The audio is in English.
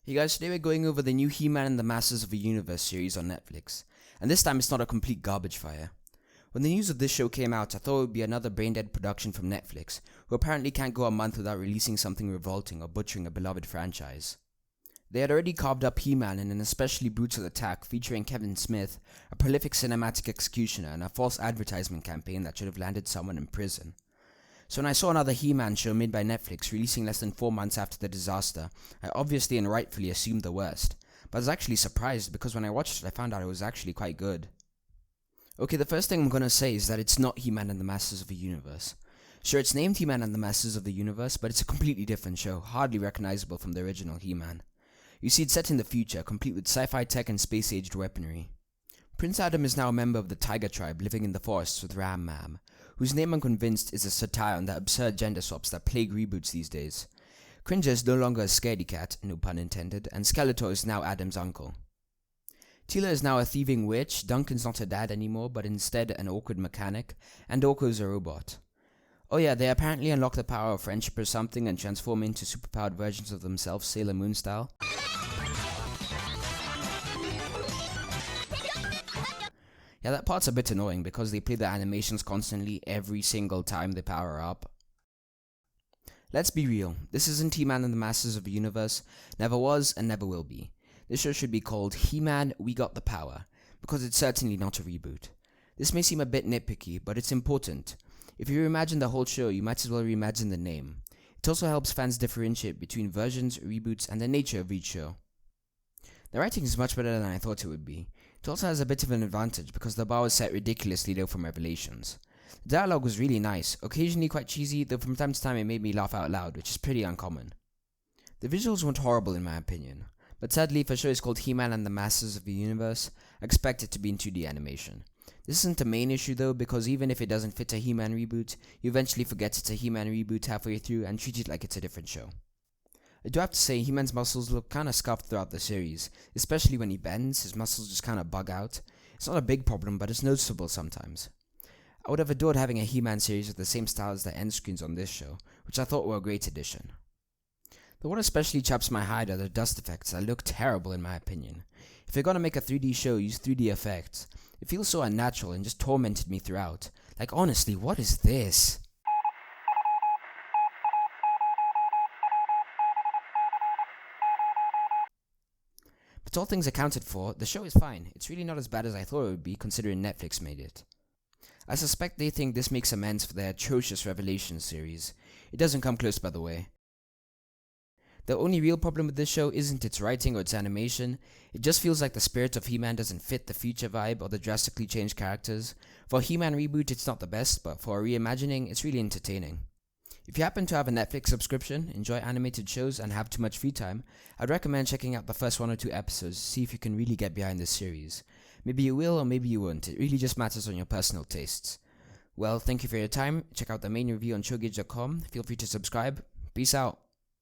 Hey guys, today we're going over the new He-Man and the Masters of the Universe series on Netflix, and this time it's not a complete garbage fire. When the news of this show came out, I thought it would be another brain-dead production from Netflix, who apparently can't go a month without releasing something revolting or butchering a beloved franchise. They had already carved up He-Man in an especially brutal attack featuring Kevin Smith, a prolific cinematic executioner, and a false advertisement campaign that should have landed someone in prison. So when I saw another He-Man show made by Netflix releasing less than 4 months after the disaster, I obviously and rightfully assumed the worst. But I was actually surprised because when I watched it I found out it was actually quite good. Okay, the first thing I'm gonna say is that it's not He-Man and the Masters of the Universe. Sure, it's named He-Man and the Masters of the Universe, but it's a completely different show, hardly recognizable from the original He-Man. You see, it's set in the future, complete with sci-fi tech and space-aged weaponry. Prince Adam is now a member of the Tiger Tribe living in the forests with Ram Mam, whose name I'm convinced is a satire on the absurd gender swaps that plague reboots these days. Cringer is no longer a scaredy cat, no pun intended, and Skeletor is now Adam's uncle. Teela is now a thieving witch, Duncan's not her dad anymore, but instead an awkward mechanic, and Orko is a robot. Oh yeah, they apparently unlock the power of friendship or something and transform into superpowered versions of themselves, Sailor Moon style. Yeah, that part's a bit annoying because they play the animations constantly every single time they power up. Let's be real, this isn't He-Man and the Masters of the Universe, never was and never will be. This show should be called He-Man, We Got the Power, because it's certainly not a reboot. This may seem a bit nitpicky, but it's important. If you reimagine the whole show, you might as well reimagine the name. It also helps fans differentiate between versions, reboots, and the nature of each show. The writing is much better than I thought it would be. It also has a bit of an advantage because the bar was set ridiculously low from Revelations. The dialogue was really nice, occasionally quite cheesy, though from time to time it made me laugh out loud, which is pretty uncommon. The visuals weren't horrible in my opinion, but sadly if a show is called He-Man and the Masters of the Universe, I expect it to be in 2D animation. This isn't the main issue though, because even if it doesn't fit a He-Man reboot, you eventually forget it's a He-Man reboot halfway through and treat it like it's a different show. I do have to say, He-Man's muscles look kinda scuffed throughout the series, especially when he bends, his muscles just kinda bug out. It's not a big problem, but it's noticeable sometimes. I would have adored having a He-Man series with the same style as the end screens on this show, which I thought were a great addition. The one especially chaps my hide are the dust effects that look terrible in my opinion. If you're gonna make a 3D show, use 3D effects. It feels so unnatural and just tormented me throughout. Like honestly, what is this? But all things accounted for, the show is fine. It's really not as bad as I thought it would be considering Netflix made it. I suspect they think this makes amends for their atrocious Revelations series. It doesn't come close, by the way. The only real problem with this show isn't its writing or its animation. It just feels like the spirit of He-Man doesn't fit the future vibe or the drastically changed characters. For a He-Man reboot it's not the best, but for a reimagining it's really entertaining. If you happen to have a Netflix subscription, enjoy animated shows, and have too much free time, I'd recommend checking out the first 1 or 2 episodes to see if you can really get behind this series. Maybe you will or maybe you won't, it really just matters on your personal tastes. Well, thank you for your time, check out the main review on showgage.com, feel free to subscribe, peace out.